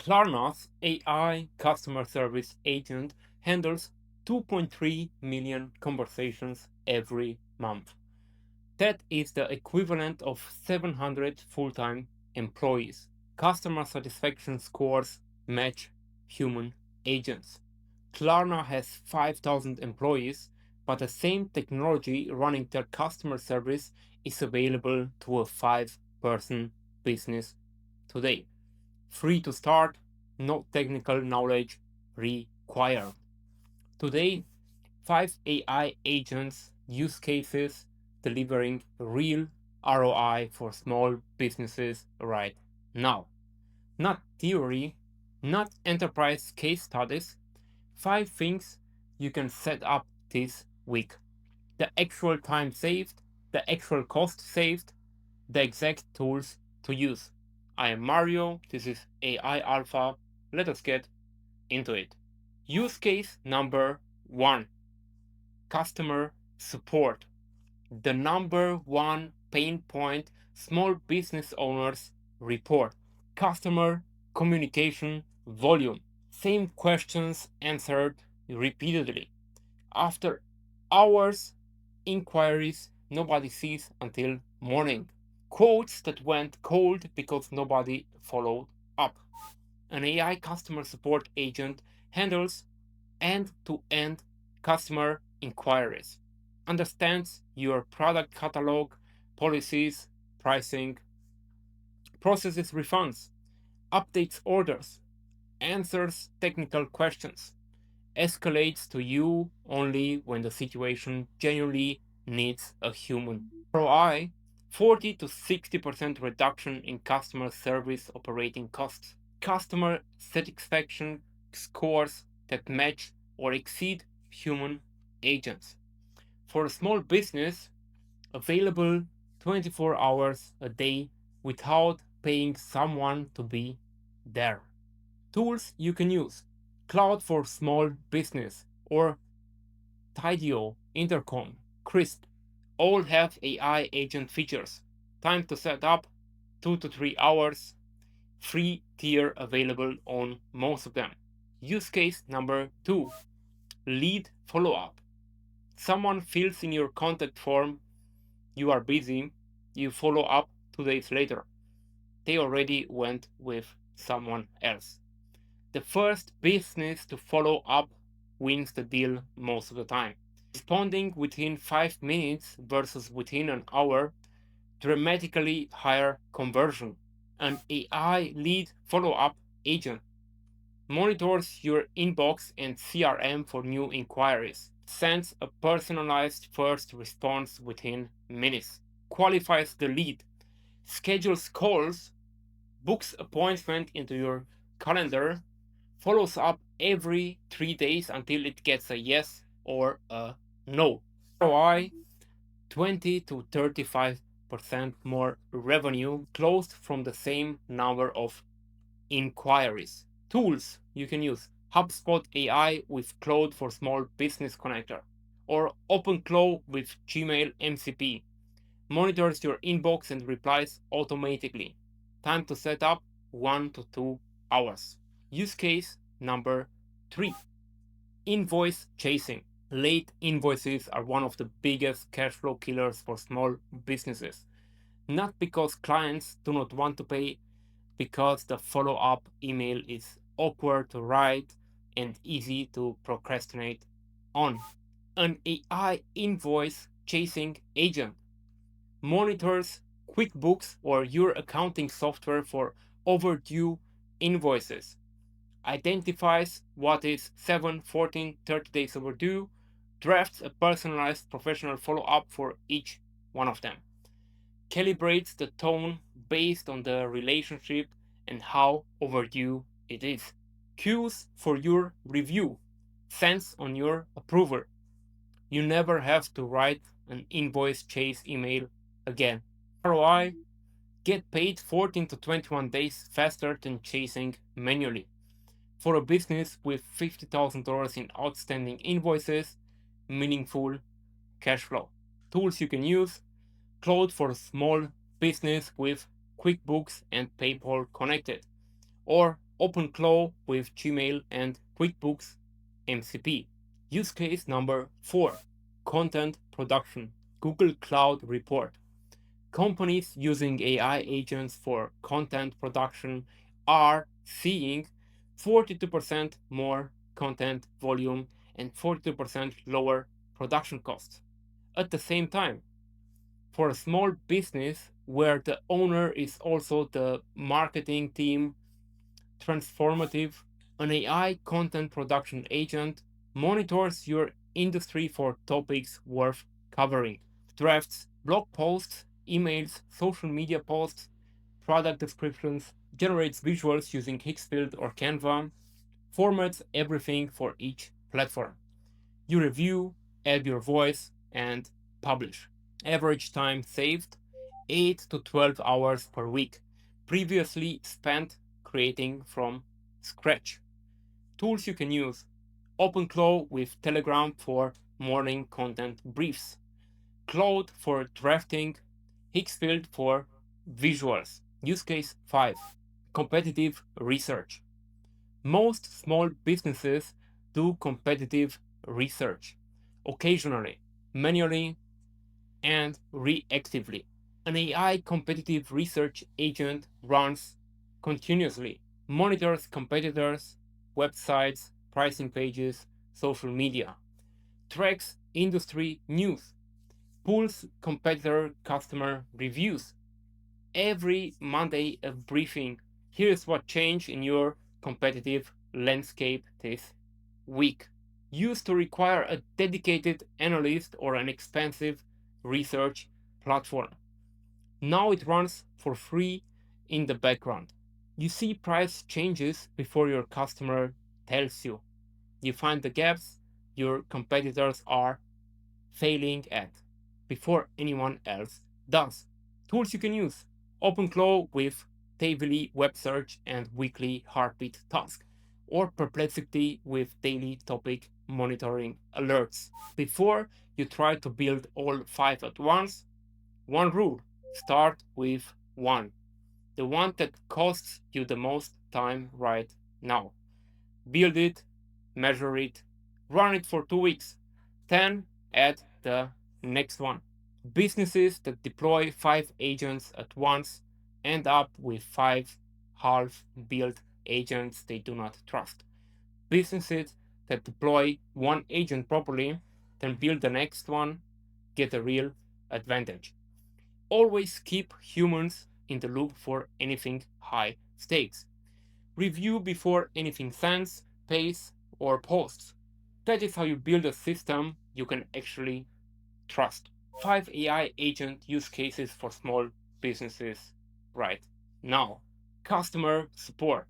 Klarna's AI customer service agent handles 2.3 million conversations every month. That is the equivalent of 700 full-time employees. Customer satisfaction scores match human agents. Klarna has 5,000 employees, but the same technology running their customer service is available to a 5-person business today. Free to start, no technical knowledge required. Today, 5 AI agents use cases delivering real ROI for small businesses right now. Not theory, not enterprise case studies. 5 things you can set up this week. The actual time saved, the actual cost saved, the exact tools to use. I am Mario, this is AI Alpha. Let us get into it. Use case number 1, customer support. The number one pain point small business owners report. Customer communication volume. Same questions answered repeatedly. After hours, inquiries nobody sees until morning. Quotes that went cold because nobody followed up. An AI customer support agent handles end-to-end customer inquiries, understands your product catalog, policies, pricing, processes refunds, updates orders, answers technical questions, escalates to you only when the situation genuinely needs a human. ROI: 40 to 60% reduction in customer service operating costs. Customer satisfaction scores that match or exceed human agents. For a small business, available 24 hours a day without paying someone to be there. Tools you can use: Claude for small business or Tidio, Intercom, Crisp, all have AI agent features. Time to set up 2 to 3 hours. Free tier available on most of them. Use case number 2, lead follow-up. Someone fills in your contact form, you are busy, you follow up 2 days later. They already went with someone else. The first business to follow up wins the deal most of the time. Responding within 5 minutes versus within an hour, dramatically higher conversion. An AI lead follow-up agent monitors your inbox and CRM for new inquiries, sends a personalized first response within minutes, qualifies the lead, schedules calls, books appointment into your calendar, follows up every 3 days until it gets a yes or a no. ROI: 20 to 35% more revenue closed from the same number of inquiries. Tools you can use: HubSpot AI with Claude for Small Business Connector, or OpenClaw with Gmail MCP. Monitors your inbox and replies automatically. Time to set up 1 to 2 hours. Use case number 3, invoice chasing. Late invoices are one of the biggest cash flow killers for small businesses. Not because clients do not want to pay, because the follow-up email is awkward to write and easy to procrastinate on. An AI invoice chasing agent monitors QuickBooks or your accounting software for overdue invoices, identifies what is 7, 14, 30 days overdue, drafts a personalized professional follow-up for each one of them, calibrates the tone based on the relationship and how overdue it is, queues for your review, sends on your approval. You never have to write an invoice chase email again. ROI: get paid 14 to 21 days faster than chasing manually. For a business with $50,000 in outstanding invoices, meaningful cash flow. Tools you can use: Claude for small business with QuickBooks and PayPal connected, or OpenClaw with Gmail and QuickBooks MCP. Use case number 4, content production, Google Cloud report. Companies using AI agents for content production are seeing 42% more content volume and 42% lower production costs. At the same time, for a small business where the owner is also the marketing team, transformative, an AI content production agent monitors your industry for topics worth covering. Drafts blog posts, emails, social media posts, product descriptions, generates visuals using Hixfield or Canva, formats everything for each platform. You review, add your voice, and publish. Average time saved 8 to 12 hours per week, previously spent creating from scratch. Tools you can use: OpenClaw with Telegram for morning content briefs, Claude for drafting, Hixfield for visuals. Use case 5, competitive research. Most small businesses do competitive research, occasionally, manually, and reactively. An AI competitive research agent runs continuously, monitors competitors, websites, pricing pages, social media, tracks industry news, pulls competitor customer reviews. Every Monday, a briefing. Here's what changed in your competitive landscape this week. Used to require a dedicated analyst or an expensive research platform. Now it runs for free in the background. You see price changes before your customer tells you. You find the gaps your competitors are failing at before anyone else does. Tools you can use: OpenClaw with daily web search and weekly heartbeat task, or Perplexity with daily topic monitoring alerts. Before you try to build all 5 at once, one rule: start with one, the one that costs you the most time right now. Build it, measure it, run it for 2 weeks, then add the next one. Businesses that deploy 5 agents at once end up with 5 half-built agents they do not trust. Businesses that deploy one agent properly, then build the next one, get a real advantage. Always keep humans in the loop for anything high stakes. Review before anything sends, pays, or posts. That is how you build a system you can actually trust. 5 AI agent use cases for small businesses right now. Customer support,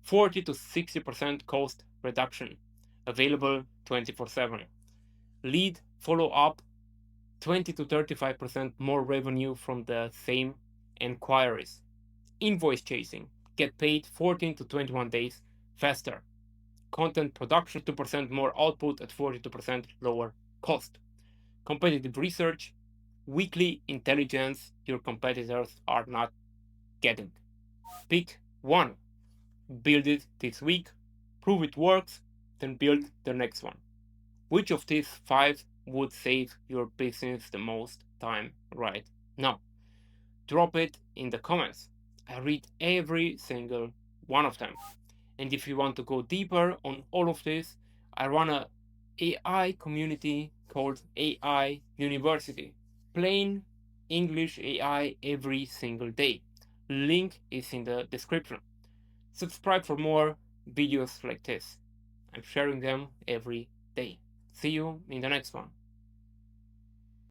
40 to 60% cost reduction, available 24/7. Lead follow up, 20 to 35% more revenue from the same enquiries. Invoice chasing, get paid 14 to 21 days faster. Content production, 2% more output at 42% lower cost. Competitive research, weekly intelligence your competitors are not getting. Pick one, build it this week, prove it works, then build the next one. Which of these 5 would save your business the most time right now? Drop it in the comments. I read every single one of them. And if you want to go deeper on all of this, I run a AI community called AI University. Plain English AI every single day. Link is in the description. Subscribe for more videos like this. I'm sharing them every day. See you in the next one.